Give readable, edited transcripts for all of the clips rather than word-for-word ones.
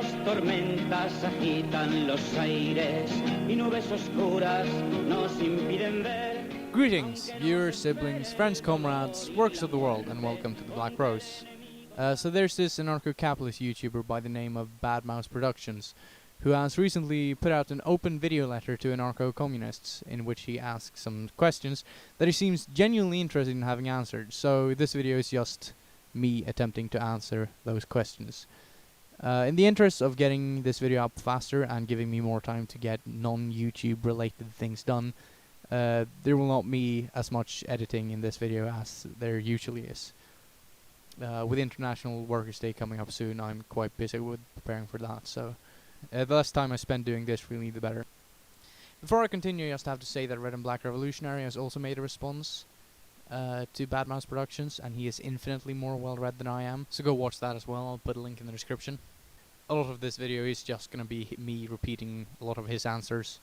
las tormentas agitan los aires y nubes oscuras nos impiden ver. Greetings, viewers, siblings, friends, comrades, works of the world, and welcome to the Black Rose. So there's this anarcho-capitalist YouTuber by the name of Bad Mouse Productions, who has recently put out an open video letter to anarcho-communists, in which he asks some questions that he seems genuinely interested in having answered. So this video is just me attempting to answer those questions. In the interest of getting this video up faster and giving me more time to get non-YouTube related things done, there will not be as much editing in this video as there usually is. With International Workers' Day coming up soon, I'm quite busy with preparing for that, so the less time I spend doing this, really, the better. Before I continue, I just have to say that RedAndBlackRevolutionary has also made a response to Bad Mouse Productions, and he is infinitely more well-read than I am, so go watch that as well. I'll put a link in the description. A lot of this video is just gonna be me repeating a lot of his answers,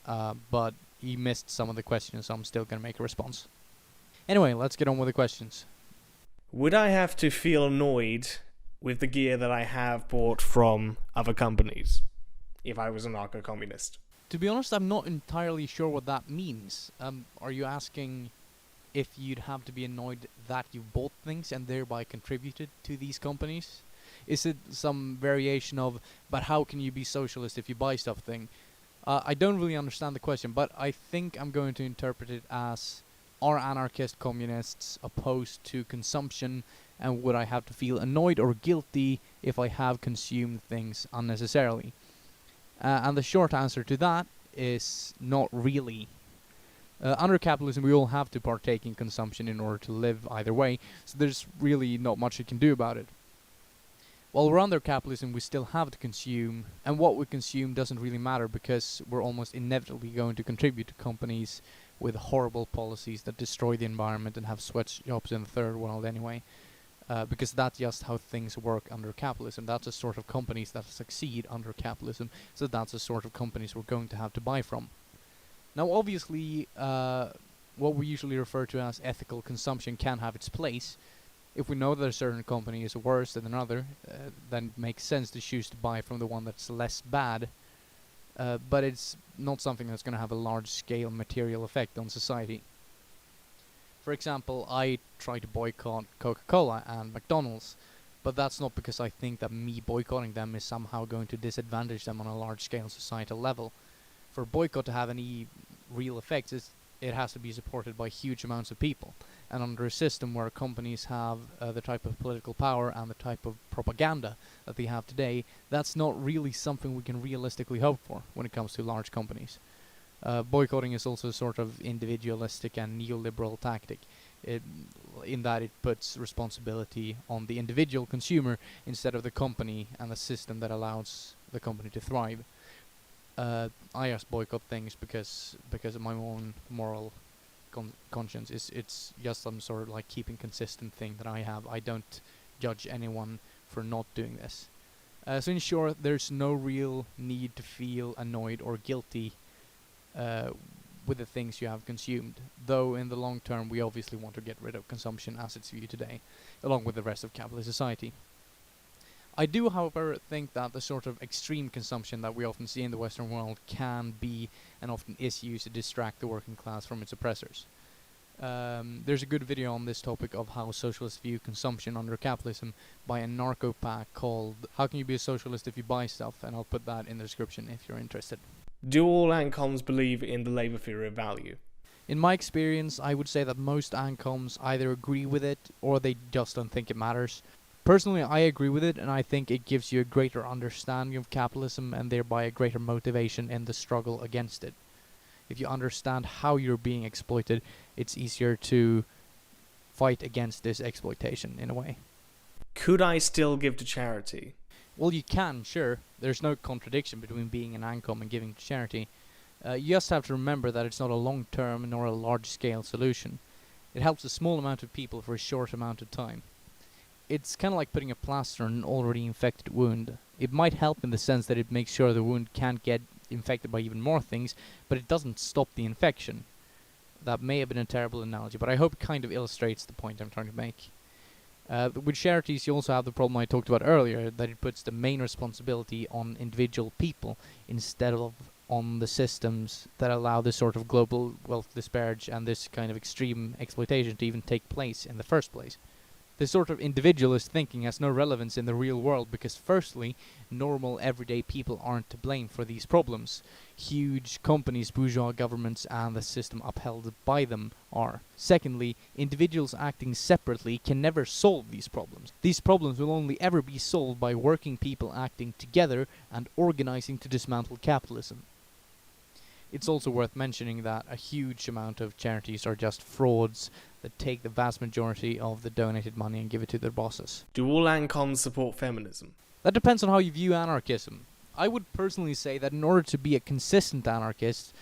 but he missed some of the questions, so I'm still gonna make a response. Anyway, let's get on with the questions. Would I have to feel annoyed with the gear that I have bought from other companies if I was an anarcho-communist? To be honest, I'm not entirely sure what that means. Are you asking if you'd have to be annoyed that you bought things and thereby contributed to these companies? Is it some variation of, but how can you be socialist if you buy stuff thing? I don't really understand the question, but I think I'm going to interpret it as, are anarchist communists opposed to consumption, and would I have to feel annoyed or guilty if I have consumed things unnecessarily? And the short answer to that is not really. Under capitalism, we all have to partake in consumption in order to live either way, so there's really not much you can do about it. While we're under capitalism, we still have to consume, and what we consume doesn't really matter because we're almost inevitably going to contribute to companies with horrible policies that destroy the environment and have sweatshops in the third world anyway. Because that's just how things work under capitalism. That's the sort of companies that succeed under capitalism, so that's the sort of companies we're going to have to buy from. Now obviously, what we usually refer to as ethical consumption can have its place. If we know that a certain company is worse than another, then it makes sense to choose to buy from the one that's less bad. But it's not something that's going to have a large-scale material effect on society. For example, I try to boycott Coca-Cola and McDonald's, but that's not because I think that me boycotting them is somehow going to disadvantage them on a large-scale societal level. For a boycott to have any real effects, it has to be supported by huge amounts of people. And under a system where companies have the type of political power and the type of propaganda that they have today, that's not really something we can realistically hope for when it comes to large companies. Boycotting is also a sort of individualistic and neoliberal tactic, in that it puts responsibility on the individual consumer instead of the company and the system that allows the company to thrive. I just boycott things because of my own moral conscience. It's just some sort of like keeping consistent thing that I have. I don't judge anyone for not doing this. So in short, there's no real need to feel annoyed or guilty with the things you have consumed, though in the long term we obviously want to get rid of consumption as it's viewed today, along with the rest of capitalist society. I do, however, think that the sort of extreme consumption that we often see in the Western world can be, and often is used to distract the working class from its oppressors. There's a good video on this topic of how socialists view consumption under capitalism by Anarchopac called "How Can You Be a Socialist If You Buy Stuff?" and I'll put that in the description if you're interested. Do all ANCOMs believe in the labour theory of value? In my experience, I would say that most ANCOMs either agree with it or they just don't think it matters. Personally, I agree with it, and I think it gives you a greater understanding of capitalism and thereby a greater motivation in the struggle against it. If you understand how you're being exploited, it's easier to fight against this exploitation in a way. Could I still give to charity? Well, you can, sure. There's no contradiction between being an ANCOM and giving to charity. You just have to remember that it's not a long-term nor a large-scale solution. It helps a small amount of people for a short amount of time. It's kind of like putting a plaster on an already infected wound. It might help in the sense that it makes sure the wound can't get infected by even more things, but it doesn't stop the infection. That may have been a terrible analogy, but I hope it kind of illustrates the point I'm trying to make. With charities, you also have the problem I talked about earlier, that it puts the main responsibility on individual people instead of on the systems that allow this sort of global wealth disparage and this kind of extreme exploitation to even take place in the first place. This sort of individualist thinking has no relevance in the real world because, firstly, normal everyday people aren't to blame for these problems. Huge companies, bourgeois governments, and the system upheld by them are. Secondly, individuals acting separately can never solve these problems. These problems will only ever be solved by working people acting together and organizing to dismantle capitalism. It's also worth mentioning that a huge amount of charities are just frauds that take the vast majority of the donated money and give it to their bosses. Do all ancons support feminism? That depends on how you view anarchism. I would personally say that in order to be a consistent anarchist,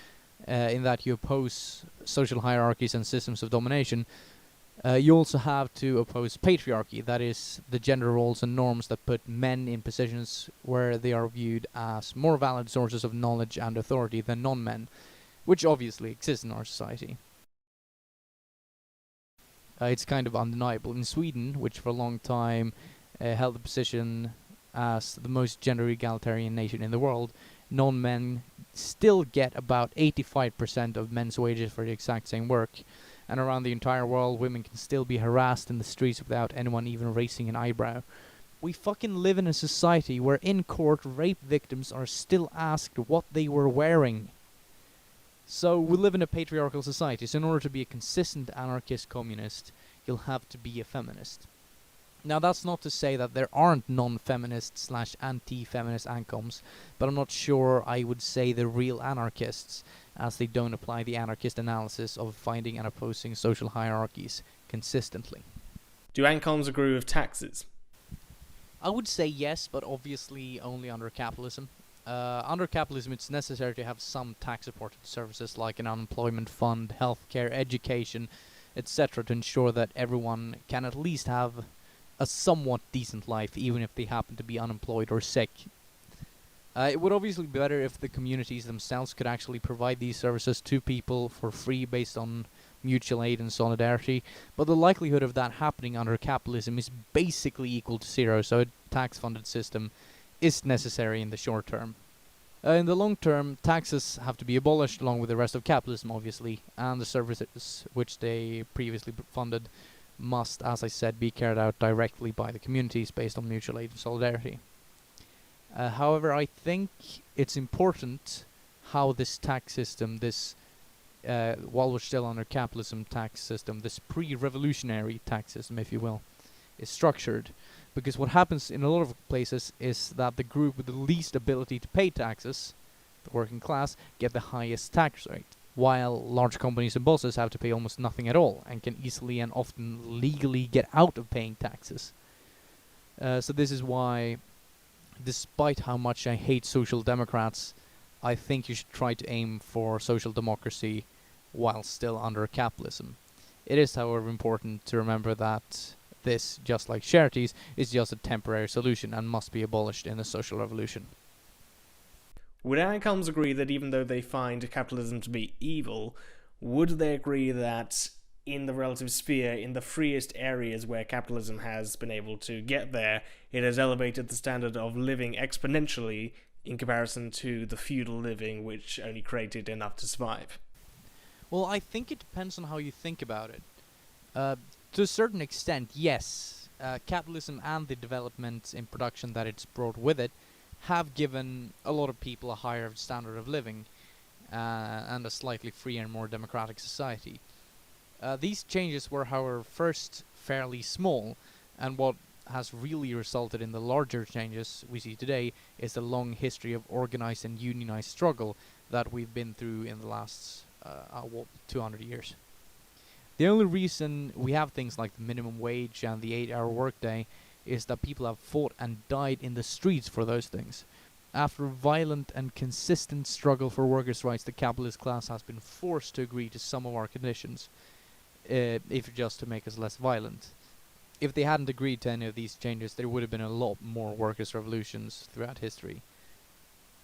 in that you oppose social hierarchies and systems of domination, you also have to oppose patriarchy, that is, the gender roles and norms that put men in positions where they are viewed as more valid sources of knowledge and authority than non-men, which obviously exists in our society. It's kind of undeniable. In Sweden, which for a long time held the position as the most gender egalitarian nation in the world, non-men still get about 85% of men's wages for the exact same work. And around the entire world, women can still be harassed in the streets without anyone even raising an eyebrow. We fucking live in a society where in court rape victims are still asked what they were wearing. So we live in a patriarchal society, so in order to be a consistent anarchist communist, you'll have to be a feminist. Now that's not to say that there aren't non-feminist / anti-feminist ancoms, but I'm not sure I would say the real anarchists, as they don't apply the anarchist analysis of finding and opposing social hierarchies consistently. Do ancons agree with taxes? I would say yes, but obviously only under capitalism. Under capitalism, it's necessary to have some tax-supported services like an unemployment fund, healthcare, education, etc. to ensure that everyone can at least have a somewhat decent life, even if they happen to be unemployed or sick. It would obviously be better if the communities themselves could actually provide these services to people for free based on mutual aid and solidarity, but the likelihood of that happening under capitalism is basically equal to zero, so a tax-funded system is necessary in the short term. In the long term, taxes have to be abolished along with the rest of capitalism, obviously, and the services which they previously funded must, as I said, be carried out directly by the communities based on mutual aid and solidarity. However, I think it's important how this tax system, this, while we're still under capitalism tax system, this pre-revolutionary tax system, if you will, is structured. Because what happens in a lot of places is that the group with the least ability to pay taxes, the working class, get the highest tax rate, while large companies and bosses have to pay almost nothing at all, and can easily and often legally get out of paying taxes. So this is why, despite how much I hate social democrats, I think you should try to aim for social democracy while still under capitalism. It is, however, important to remember that this, just like charities, is just a temporary solution and must be abolished in the social revolution. Would ancons agree that even though they find capitalism to be evil, would they agree that in the relative sphere, in the freest areas where capitalism has been able to get there, it has elevated the standard of living exponentially in comparison to the feudal living which only created enough to survive? Well, I think it depends on how you think about it. To a certain extent, yes, capitalism and the developments in production that it's brought with it have given a lot of people a higher standard of living and a slightly freer and more democratic society. These changes were, however, first fairly small, and what has really resulted in the larger changes we see today is the long history of organized and unionized struggle that we've been through in the last 200 years. The only reason we have things like the minimum wage and the 8-hour workday is that people have fought and died in the streets for those things. After a violent and consistent struggle for workers' rights, the capitalist class has been forced to agree to some of our conditions, if just to make us less violent. If they hadn't agreed to any of these changes, there would have been a lot more workers' revolutions throughout history.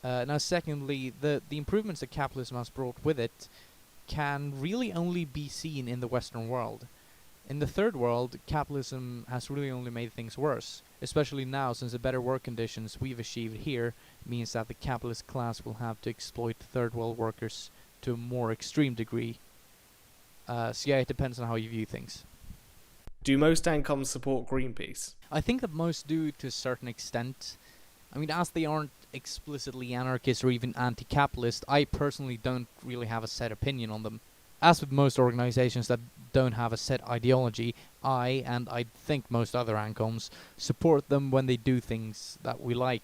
Now, secondly, the improvements that capitalism has brought with it can really only be seen in the Western world. In the third world, capitalism has really only made things worse, especially now since the better work conditions we've achieved here means that the capitalist class will have to exploit third world workers to a more extreme degree. So yeah, it depends on how you view things. Do most ANCOMs support Greenpeace? I think that most do to a certain extent. I mean, as they aren't explicitly anarchist or even anti-capitalist, I personally don't really have a set opinion on them. As with most organizations that don't have a set ideology, I, and I think most other ANCOMs, support them when they do things that we like.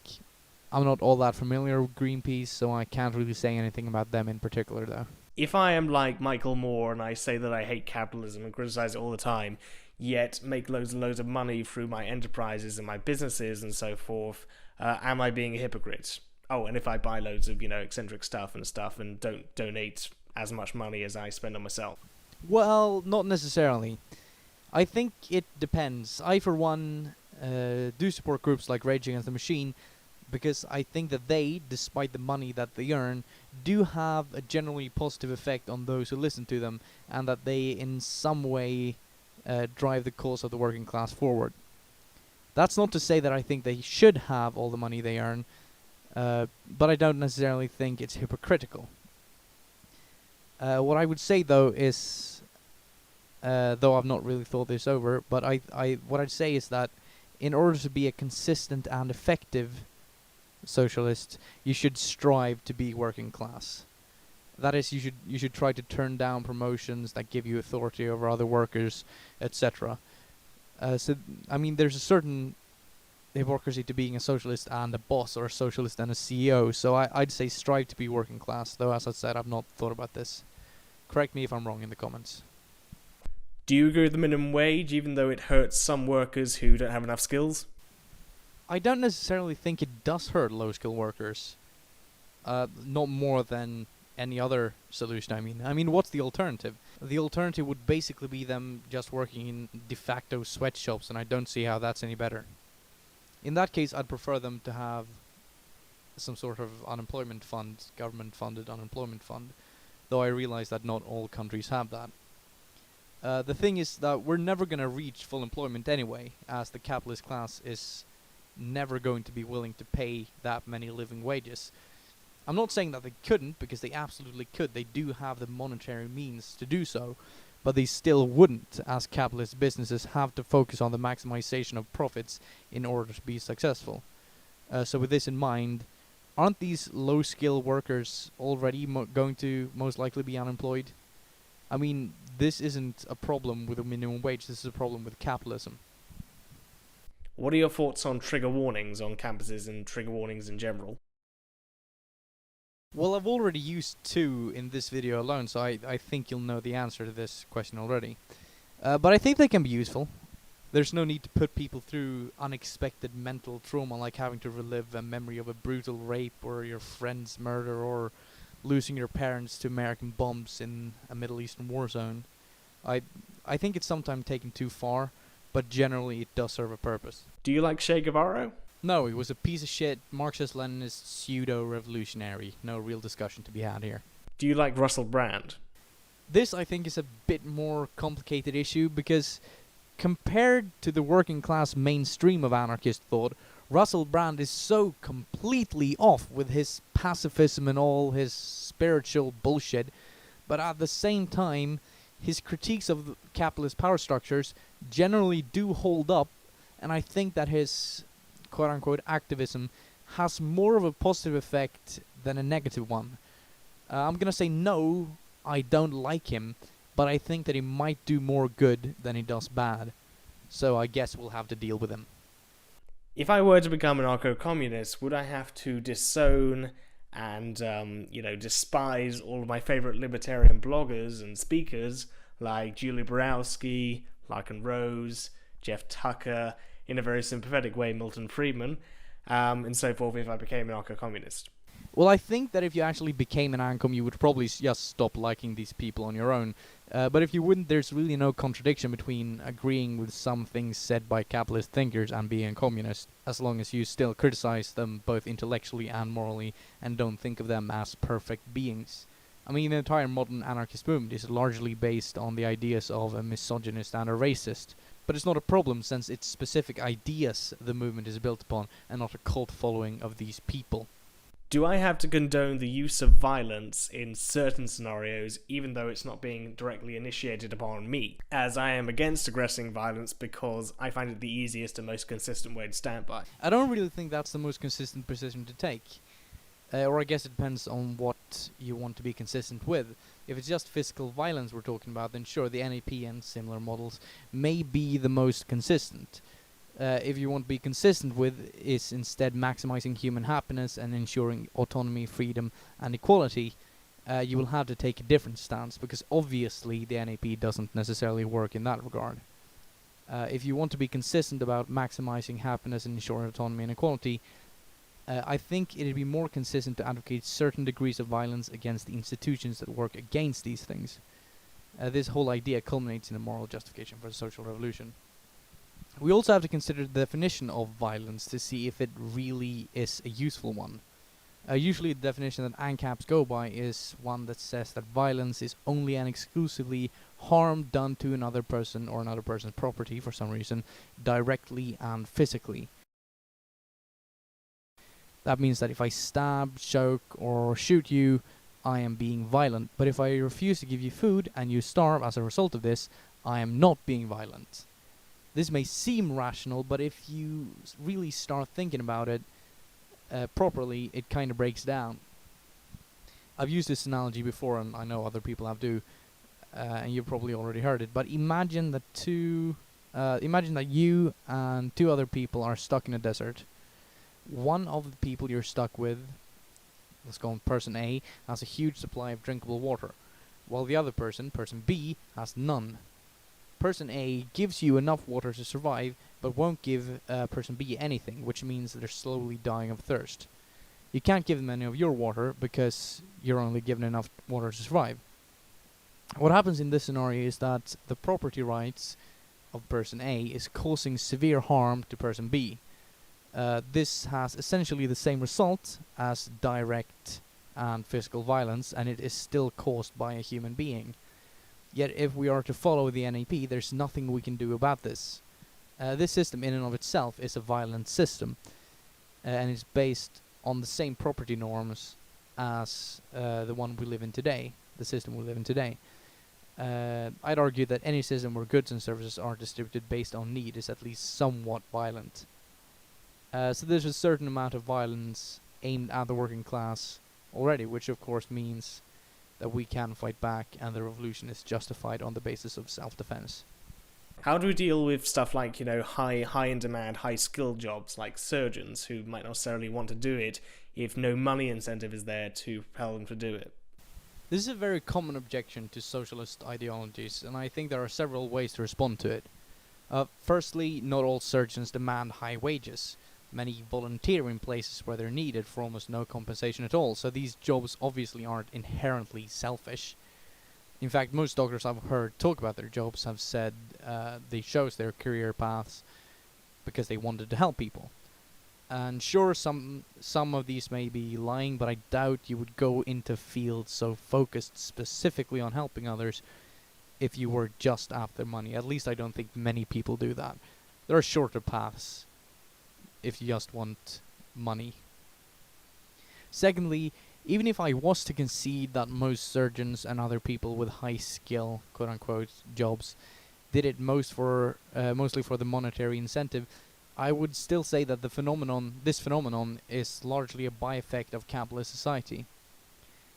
I'm not all that familiar with Greenpeace, so I can't really say anything about them in particular, though. If I am like Michael Moore and I say that I hate capitalism and criticize it all the time, yet make loads and loads of money through my enterprises and my businesses and so forth, am I being a hypocrite? Oh, and if I buy loads of, eccentric stuff and don't donate as much money as I spend on myself? Well, not necessarily. I think it depends. I, for one, do support groups like Rage Against the Machine, because I think that they, despite the money that they earn, do have a generally positive effect on those who listen to them, and that they in some way drive the cause of the working class forward. That's not to say that I think they should have all the money they earn, but I don't necessarily think it's hypocritical. What I would say, though, is, though I've not really thought this over, but what I'd say is that in order to be a consistent and effective socialist, you should strive to be working class. That is, you should try to turn down promotions that give you authority over other workers, etc. So, I mean, there's a certain hypocrisy to being a socialist and a boss, or a socialist and a CEO, so I'd say strive to be working class, though as I said, I've not thought about this. Correct me if I'm wrong in the comments. Do you agree with the minimum wage, even though it hurts some workers who don't have enough skills? I don't necessarily think it does hurt low-skill workers. Not more than any other solution, I mean, what's the alternative? The alternative would basically be them just working in de facto sweatshops, and I don't see how that's any better. In that case, I'd prefer them to have some sort of unemployment fund, government-funded unemployment fund, though I realize that not all countries have that. The thing is that we're never going to reach full employment anyway, as the capitalist class is never going to be willing to pay that many living wages. I'm not saying that they couldn't, because they absolutely could. They do have the monetary means to do so, but they still wouldn't, as capitalist businesses have to focus on the maximization of profits in order to be successful. So with this in mind, aren't these low-skill workers already going to most likely be unemployed? I mean, this isn't a problem with a minimum wage, this is a problem with capitalism. What are your thoughts on trigger warnings on campuses and trigger warnings in general? Well, I've already used 2 in this video alone, so I think you'll know the answer to this question already. But I think they can be useful. There's no need to put people through unexpected mental trauma, like having to relive a memory of a brutal rape, or your friend's murder, or losing your parents to American bombs in a Middle Eastern war zone. I think it's sometimes taken too far, but generally it does serve a purpose. Do you like Che Guevara? No, he was a piece of shit, Marxist-Leninist pseudo-revolutionary. No real discussion to be had here. Do you like Russell Brand? This, I think, is a bit more complicated issue, because compared to the working class mainstream of anarchist thought, Russell Brand is so completely off with his pacifism and all his spiritual bullshit, but at the same time, his critiques of the capitalist power structures generally do hold up, and I think that his quote-unquote activism has more of a positive effect than a negative one. I'm gonna say no, I don't like him, but I think that he might do more good than he does bad, so I guess we'll have to deal with him. If I were to become an anarcho-communist, would I have to disown and, despise all of my favourite libertarian bloggers and speakers, like Julie Borowski, Larkin Rose, Jeff Tucker, in a very sympathetic way, Milton Friedman, and so forth, if I became an anarcho-communist? Well, I think that if you actually became an ANCOM, you would probably just stop liking these people on your own. But if you wouldn't, there's really no contradiction between agreeing with some things said by capitalist thinkers and being a communist, as long as you still criticize them both intellectually and morally, and don't think of them as perfect beings. I mean, the entire modern anarchist movement is largely based on the ideas of a misogynist and a racist. But it's not a problem, since it's specific ideas the movement is built upon, and not a cult following of these people. Do I have to condone the use of violence in certain scenarios, even though it's not being directly initiated upon me, as I am against aggressing violence because I find it the easiest and most consistent way to stand by? I don't really think that's the most consistent position to take. Or I guess it depends on what you want to be consistent with. If it's just physical violence we're talking about, then sure, the NAP and similar models may be the most consistent. If you want to be consistent with is instead maximizing human happiness and ensuring autonomy, freedom, and equality, you will have to take a different stance, because obviously the NAP doesn't necessarily work in that regard. If you want to be consistent about maximizing happiness and ensuring autonomy and equality, I think it'd be more consistent to advocate certain degrees of violence against the institutions that work against these things. This whole idea culminates in a moral justification for the social revolution. We also have to consider the definition of violence to see if it really is a useful one. Usually the definition that ancaps go by is one that says that violence is only and exclusively harm done to another person or another person's property for some reason, directly and physically. That means that if I stab, choke, or shoot you, I am being violent. But if I refuse to give you food and you starve as a result of this, I am not being violent. This may seem rational, but if you really start thinking about it properly, it kind of breaks down. I've used this analogy before, and I know other people have too, and you've probably already heard it. But imagine that you and two other people are stuck in a desert. One of the people you're stuck with, let's go on person A, has a huge supply of drinkable water, while the other person B, has none. Person A gives you enough water to survive, but won't give person B anything, which means they're slowly dying of thirst. You can't give them any of your water, because you're only given enough water to survive. What happens in this scenario is that the property rights of person A is causing severe harm to person B. This has essentially the same result as direct and physical violence, and it is still caused by a human being. Yet if we are to follow the NAP, there's nothing we can do about this. This system in and of itself is a violent system, and it's based on the same property norms as the one we live in today, the system we live in today. I'd argue that any system where goods and services are distributed based on need is at least somewhat violent. So there's a certain amount of violence aimed at the working class already, which of course means that we can fight back, and the revolution is justified on the basis of self-defense. How do we deal with stuff like, high in demand, high skilled jobs like surgeons who might not necessarily want to do it if no money incentive is there to propel them to do it? This is a very common objection to socialist ideologies, and I think there are several ways to respond to it. Firstly, not all surgeons demand high wages. Many volunteer in places where they're needed for almost no compensation at all, so these jobs obviously aren't inherently selfish. In fact, most doctors I've heard talk about their jobs have said they chose their career paths because they wanted to help people. And sure, some of these may be lying, but I doubt you would go into fields so focused specifically on helping others if you were just after money. At least I don't think many people do that. There are shorter paths if you just want money. Secondly, even if I was to concede that most surgeons and other people with high skill, quote-unquote, jobs did it mostly for the monetary incentive, I would still say that this phenomenon is largely a by-effect of capitalist society.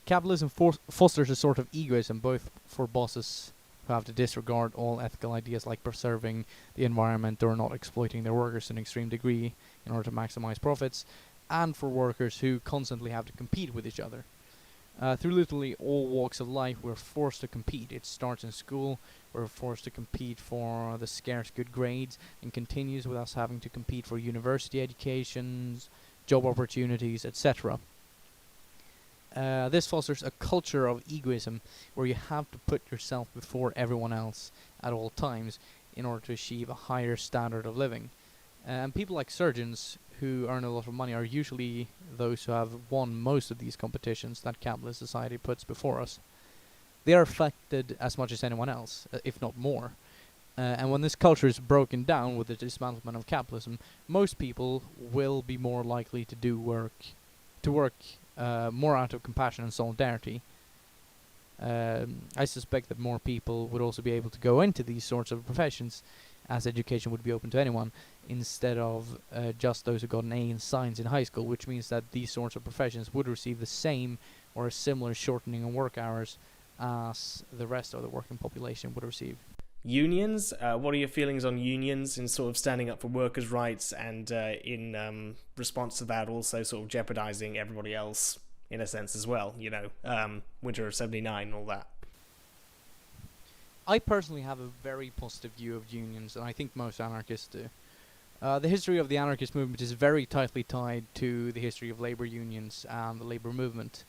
Capitalism fosters a sort of egoism, both for bosses who have to disregard all ethical ideas like preserving the environment or not exploiting their workers to an extreme degree in order to maximize profits, and for workers who constantly have to compete with each other. Through literally all walks of life, we're forced to compete. It starts in school, we're forced to compete for the scarce good grades, and continues with us having to compete for university educations, job opportunities, etc. This fosters a culture of egoism where you have to put yourself before everyone else at all times in order to achieve a higher standard of living. And people like surgeons who earn a lot of money are usually those who have won most of these competitions that capitalist society puts before us. They are affected as much as anyone else, if not more. And when this culture is broken down with the dismantlement of capitalism, most people will be more likely to work more out of compassion and solidarity. I suspect that more people would also be able to go into these sorts of professions, as education would be open to anyone, instead of just those who got an A in science in high school, which means that these sorts of professions would receive the same or a similar shortening of work hours as the rest of the working population would receive. Unions, what are your feelings on unions in sort of standing up for workers' rights and in response to that also sort of jeopardizing everybody else in a sense as well, you know, Winter of 79 and all that? I personally have a very positive view of unions, and I think most anarchists do. The history of the anarchist movement is very tightly tied to the history of labor unions and the labor movement.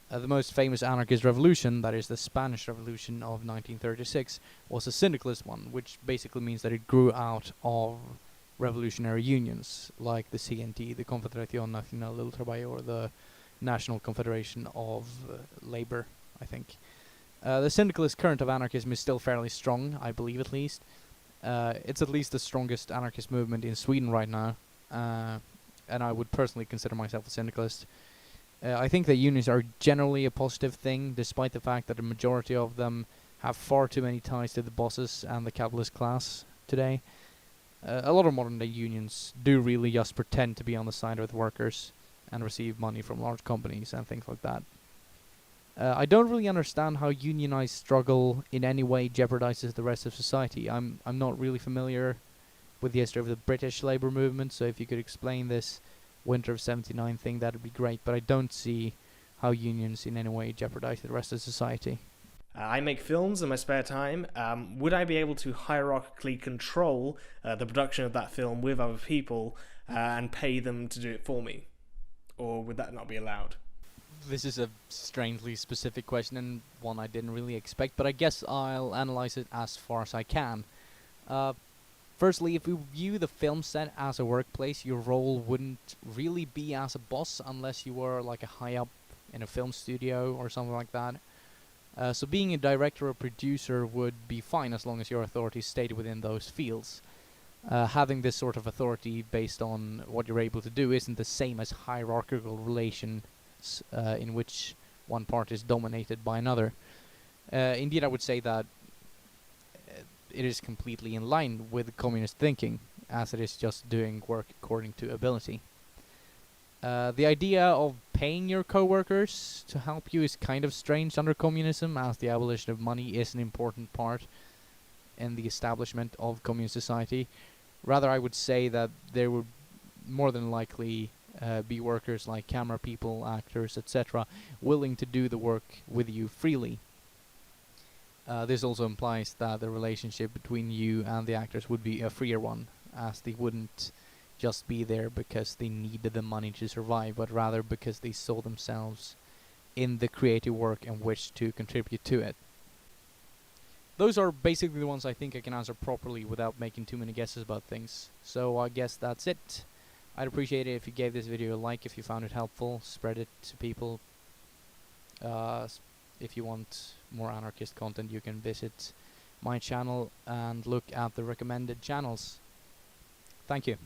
The most famous anarchist revolution, that is the Spanish Revolution of 1936, was a syndicalist one, which basically means that it grew out of revolutionary unions, like the CNT, the Confederación Nacional del Trabajo, or the National Confederation of Labor, I think. The syndicalist current of anarchism is still fairly strong, I believe at least. It's at least the strongest anarchist movement in Sweden right now, and I would personally consider myself a syndicalist. I think that unions are generally a positive thing, despite the fact that the majority of them have far too many ties to the bosses and the capitalist class today. A lot of modern day unions do really just pretend to be on the side of the workers and receive money from large companies and things like that. I don't really understand how unionized struggle in any way jeopardizes the rest of society. I'm not really familiar with the history of the British labour movement, so if you could explain this Winter of 79 thing, that'd be great, but I don't see how unions in any way jeopardize the rest of society. I make films in my spare time. Would I be able to hierarchically control the production of that film with other people and pay them to do it for me? Or would that not be allowed? This is a strangely specific question and one I didn't really expect, but I guess I'll analyze it as far as I can. Firstly, if we view the film set as a workplace, your role wouldn't really be as a boss unless you were like a high up in a film studio or something like that. So being a director or producer would be fine as long as your authority stayed within those fields. Having this sort of authority based on what you're able to do isn't the same as hierarchical relations in which one part is dominated by another. Indeed, I would say that it is completely in line with communist thinking, as it is just doing work according to ability. The idea of paying your co-workers to help you is kind of strange under communism, as the abolition of money is an important part in the establishment of communist society. Rather, I would say that there would more than likely be workers like camera people, actors, etc., willing to do the work with you freely. This also implies that the relationship between you and the actors would be a freer one, as they wouldn't just be there because they needed the money to survive, but rather because they saw themselves in the creative work and wished to contribute to it. Those are basically the ones I think I can answer properly without making too many guesses about things. So I guess that's it. I'd appreciate it if you gave this video a like if you found it helpful, spread it to people. If you want more anarchist content, you can visit my channel and look at the recommended channels. Thank you.